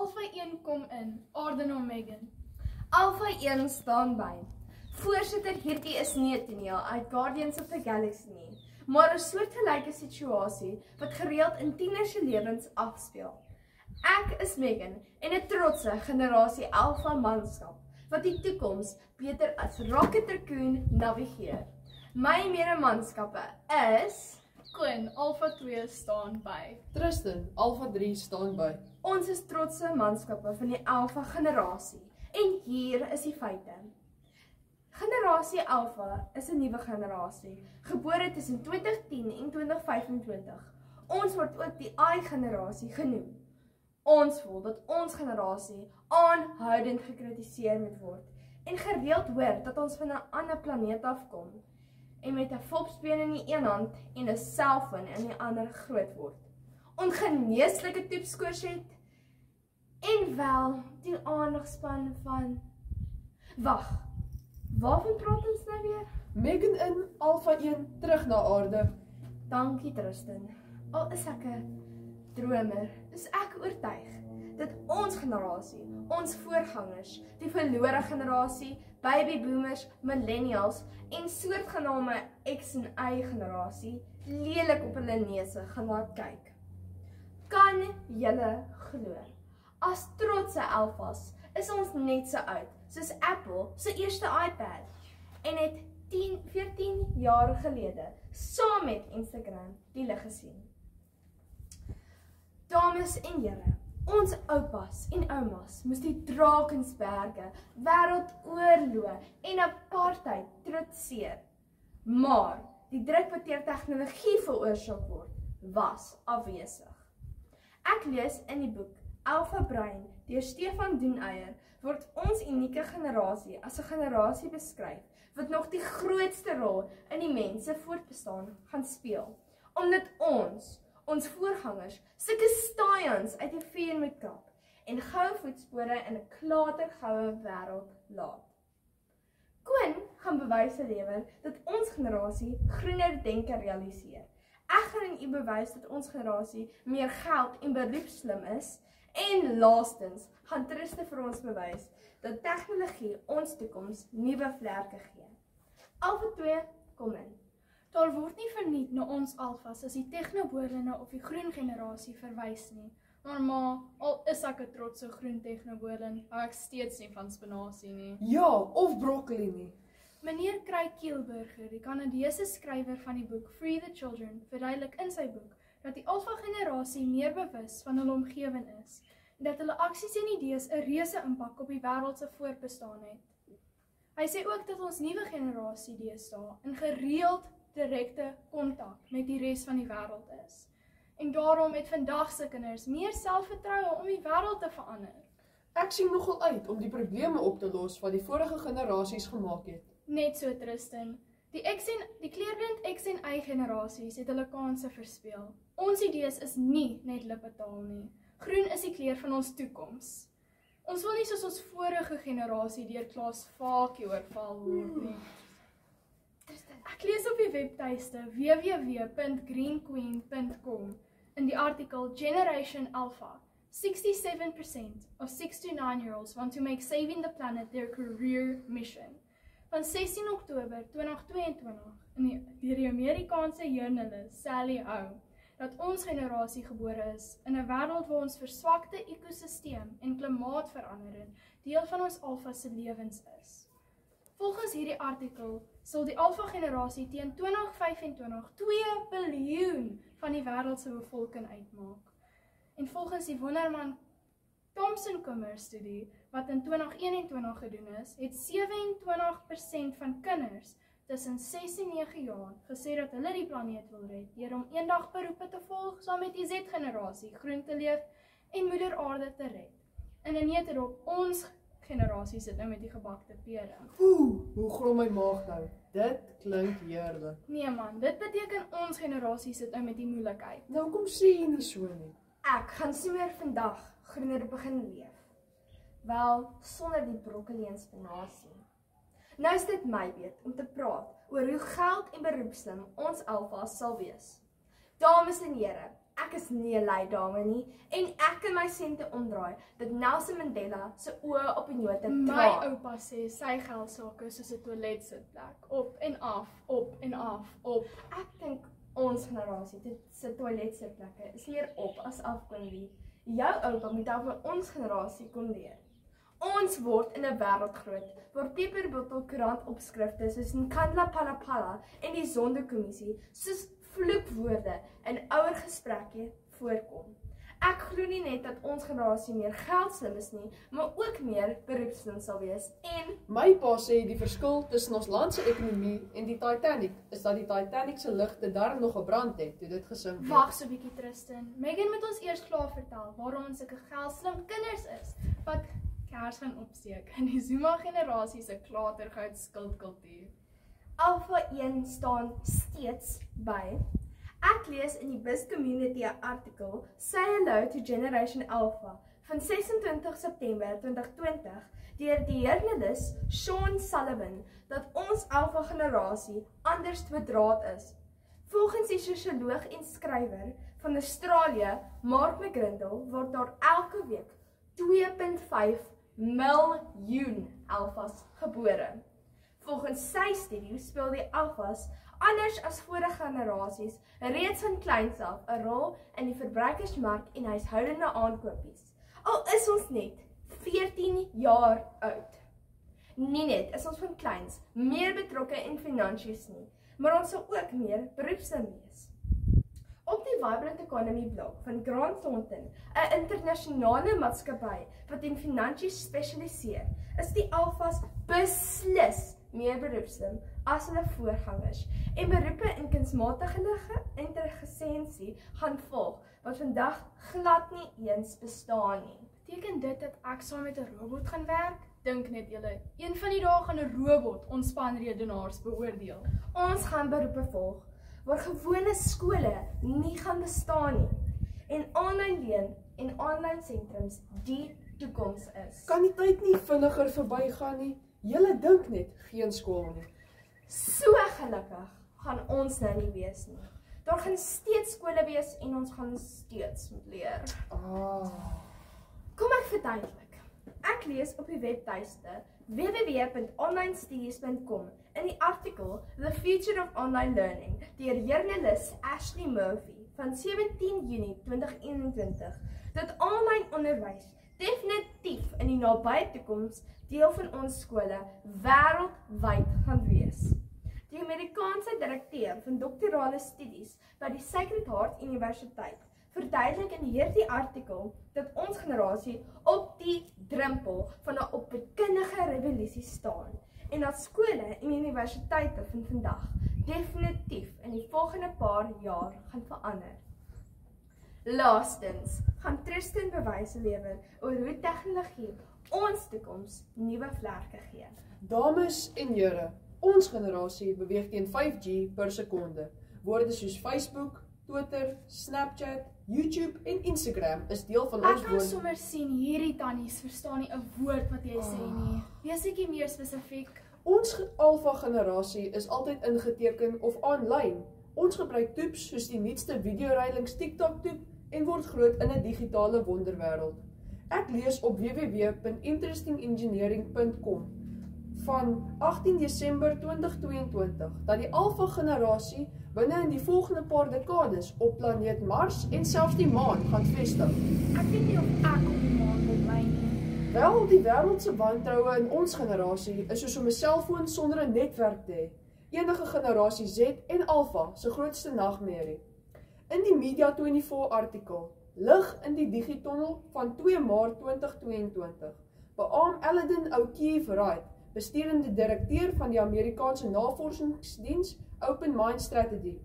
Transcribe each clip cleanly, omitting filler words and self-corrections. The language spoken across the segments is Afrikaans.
Alpha 1 kom in, Arden en Megan. Alpha 1 staan by. Voorsitter, hierdie is nie 'n toneel uit Guardians of the Galaxy nie, maar 'n soortgelyke situasie wat gereeld in tieners se lewens afspeel. Ek is Megan en 'n trotse generasie Alpha manskap wat die toekoms beter as Rocket Raccoon navigeer. My medemanskappe is Quinn, Alpha 2 staan by. Tristan, Alpha 3 staan by. Ons is trotse manskappe van die Alpha generasie en hier is die feite. Generasie Alpha is 'n nuwe generasie, gebore tussen 2010 en 2025. Ons word ook die I-generasie genoem. Ons voel dat ons generasie aanhoudend gekritiseer moet word en gereeld hoor dat ons van 'n ander planeet afkom en met 'n fopspeen in die een hand en 'n selfoon in die ander groot word. Ongeneeslike toetskoers het en wel die aandagspan van wag. Waarvan praat ons nou weer? Megan in Alpha 1 terug na aarde. Dankie Tristan. Al is ek 'n dromer, is ek oortuig dat ons generasie, ons voorgangers, die verlore generasie, babyboomers, millennials en soortgename X en Y generasie lelik op hulle neuse gaan laat kyk. Kan julle glo? As trotse alfas is ons net so oud soos Apple se eerste iPad en het 14 jaar gelede saam met Instagram die lig gesien. Dames en here, ons oupas en oumas moes die Drakensberge, wêreldoorloë en apartheid trotseer. Maar die druk wat deur tegnologie veroorsaak word, was afwesig. Ek lees in die boek Alpha Brain deur Stefan Doeneier word ons unieke generasie as 'n generasie beskryf wat nog die grootste rol in die mens se voortbestaan gaan speel, omdat ons voorgangers sulke staaians uit die vuur moet krap en goue voetspore in 'n klatergoue wêreld laat. Quinn gaan bewyse lewer dat ons generasie groener denke realiseer. Ek gaan aan u bewys dat ons generasie meer geld en beroepsslim is en laastens gaan Tristan vir ons bewys dat tegnologie ons toekoms nuwe vlerke gee. Alpha 2 kom in. Daar word nie verniet na ons alfas as die tegnoboorlende of die groen generasie verwys nie. Maar al is ek 'n trotse groen tegnoboorlend, hou ek steeds nie van spinasie nie. Ja, of broccoli nie. Meneer Craig Kielburger, die Kanadese skrywer van die boek Free the Children, verduidelik in sy boek dat die alfa generasie meer bewus van hulle omgewing is en dat hulle aksies en idees 'n reuse impak op die wêreld se voortbestaan het. Hy sê ook dat ons nuwe generasie deesdae in gereeld direkte kontak met die res van die wêreld is. En daarom het vandag se kinders meer selfvertroue om die wêreld te verander. Ek sien nogal uit om die probleme op te los wat die vorige generasies gemaak het. Net so Tristan, die kleurblind X en Y generasies het hulle kansse verspeel. Ons idees is nie net lippetaal nie. Groen is die kleur van ons toekoms. Ons wil nie soos ons vorige generasie deur Klaas Vakie oorval word nie. Ek lees op die webtuiste www.greenqueen.com in die artikel Generation Alpha. 67% of 6 to 9-year-olds want to make saving the planet their career mission. Van 16 Oktober 2022 deur die Amerikaanse joernalis Sally Howe dat ons generasie gebore is in 'n wêreld waar ons verswakte ekosisteem en klimaatverandering deel van ons alfa se lewens is. Volgens hierdie artikel sal die alfa generasie teen 2025 2 biljoen van die wêreld se bevolking uitmaak. En volgens die Wonderman Thomson-Kummer studie wat in 2021 gedoen is, het 27% van kinders tussen 6 en 9 jaar gesê dat hulle die planeet wil red deur om eendag beroepe te volg saam met die Z-generasie, groen te leef en moeder aarde te red. En in neterop, ons generasie sit nou met die gebakte pere. Hoe grom my maag nou. Dit klink heerlik. Nee man, dit beteken ons generasie sit nou met die moeilikheid. Nou kom sê jy nie so nie. Ek gaan sommer vandag groener begin leef. Wel, sonder die broccoli en spinasie. Nou is dit my beurt om te praat oor hoe geld en beroepslim ons alfas sal wees. Dames en here, ek is nie 'n leidame nie en ek kan my sente omdraai dat Nelson Mandela se oë op die note My draai. oupa sê sy geldsaake is soos 'n toiletsitplek, op en af, op en af, op. Ek dink ons generasie se toiletsitplekke is meer op as af kon wie. Jou oupa moet dan vir ons generasie kon leer. Ons word in 'n wêreld groot waar peperbottel krantopskrifte soos Nkandla Palapala en die Sonderkommissie soos vloekwoorde in ouer gesprekke voorkom. Ek glo nie net dat ons generasie meer geldslim is nie, maar ook meer beroepsslim sal wees en My pa sê die verskil tussen ons land se ekonomie en die Titanic is dat die Titanic se ligte darm nog gebrand het toe dit gesink het. Wag so 'n bietjie Tristan. Megan moet ons eers klaar vertel waarom ons sulke geldslim kinders is wat kers gaan opsteek in die Zuma generasie se klatergoud skuldkultuur. Alpha 1 staan steeds by. Ek lees in die Biz Community artikel Say Hello to Generation Alpha van 26 September 2020 deur die joernalis Sean Sullivan dat ons Alpha generasie anders bedraad is. Volgens die sosioloog en skrywer van Australië, Mark McGrindle, word daar elke week 2.5 miljoen alfas gebore. Volgens sy studie speel die alfas, anders as vorige generasies, reeds van kleins af 'n rol in die verbruikersmark en huishoudende aankopies. Al is ons net 14 jaar oud. Nie net is ons van kleins meer betrokke in finansies nie, maar ons sal ook meer beroepslim wees. Op die Vibrant Economy blog van Grant Thornton, 'n internasionale maatskappy wat in finansies spesialiseer, is die alfas beslis meer beroepslim as hulle voorgangers en beroepe in kunsmatige intelligensie gaan volg wat vandag glad nie eens bestaan nie. Beteken dit dat ek saam met 'n robot gaan werk? Dink net julle, een van die dae gaan 'n robot ons spanredenaars beoordeel. Ons gaan beroepe volg waar gewone skole nie gaan bestaan nie en aanlyn leen en aanlyn sentrums die toekoms is. Kan die tyd nie vinniger verbygaan nie? Julle dink net geen skool nie. So gelukkig gaan ons nou nie wees nie. Daar gaan steeds skole wees en ons gaan steeds moet leer. Kom ek verduidelik. Ek lees op die webtuiste www.onlinestudies.com in die artikel The Future of Online Learning deur joernalis Ashley Murphy van 17 Junie 2021 dat aanlyn onderwys definitief in die nabye toekoms deel van ons skole wêreldwyd gaan wees. Die Amerikaanse direkteur van doktorale studies by die Sacred Heart Universiteit verduidelik in hierdie artikel dat ons generasie op die drempel van 'n opvoedkundige revolusie staan en dat skole en universiteite van vandag definitief in die volgende paar jaar gaan verander. Laastens gaan Tristan bewyse lewer oor hoe tegnologie ons toekoms nuwe vlerke gee. Dames en here, ons generasie beweeg teen 5G per sekonde. Woorde soos Facebook, Twitter, Snapchat, YouTube en Instagram is deel van Ek ons kan woorde. sommer sien hierdie tannies verstaan nie 'n woord wat jy sê nie. Wees bietjie meer spesifiek. Ons alfa generasie is altyd ingeteken of aanlyn. Ons gebruik toeps soos die nuutste videoreilings TikTok toep en word groot in 'n digitale wonderwêreld. Ek lees op www.interestingengineering.com van 18 Desember 2022 dat die alfa generasie binne in die volgende paar dekades op planeet Mars en selfs die maan gaan vestig. Ek weet nie of ek op die maan wil bly nie. Wel, die wêreld se wantroue in ons generasie is soos om 'n selfoon sonder 'n netwerk te hê. Enige generasie Z en Alpha se grootste nagmerrie. In die Media24 artikel Lig in die digitunnel van 2 Maart 2022 beaam Eldon O'Keefe-Wright, besturende direkteur van die Amerikaanse navorsingsdiens Open Mind Strategy,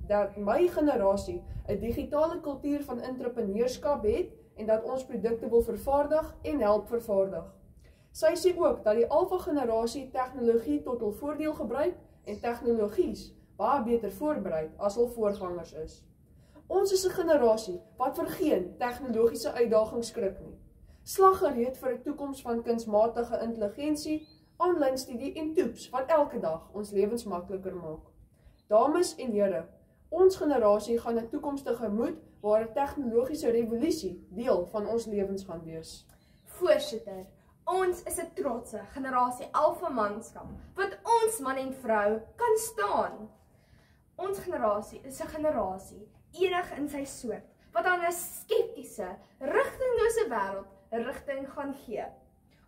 dat my generasie 'n digitale kultuur van entrepreneurskap het en dat ons produkte wil vervaardig en help vervaardig. Sy sê ook dat die alfa generasie tegnologie tot hul voordeel gebruik en tegnologies baie beter voorberei as hul voorgangers is. Ons is 'n generasie wat vir geen tegnologiese uitdagings skrik nie. Slag gereed vir 'n toekoms van kunsmatige intelligensie, aanlyn studie en toeps wat elke dag ons lewens makliker maak. Dames en here, ons generasie gaan 'n toekoms tegemoet waar 'n tegnologiese revolusie deel van ons lewens gaan wees. Voorsitter, ons is 'n trotse generasie Alpha manskap wat ons man en vrou kan staan. Ons generasie is 'n generasie, enig in sy soort, wat aan 'n skeptiese, rigtinglose wêreld 'n rigting gaan gee.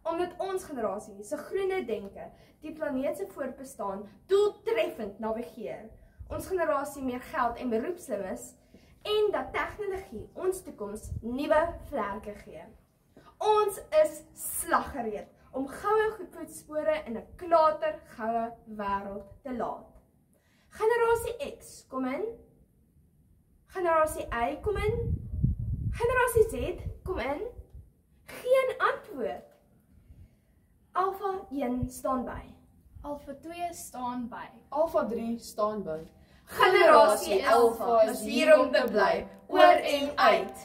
Omdat ons generasie se groene denke die planeet se voortbestaan doeltreffend navigeer. Ons generasie meer geld en beroepslim is en dat tegnologie ons toekoms nuwe vlerke gee. Ons is slaggereed om goue voetspore in 'n klatergoue wêreld te laat. Generasie X, kom in. Generasie Y, kom in. Generasie Z, kom in. Geen antwoord. Alpha 1 staan by. Alpha 2 staan by. Alpha 3 staan by. Generasie Alpha is hier om te bly, oor en uit.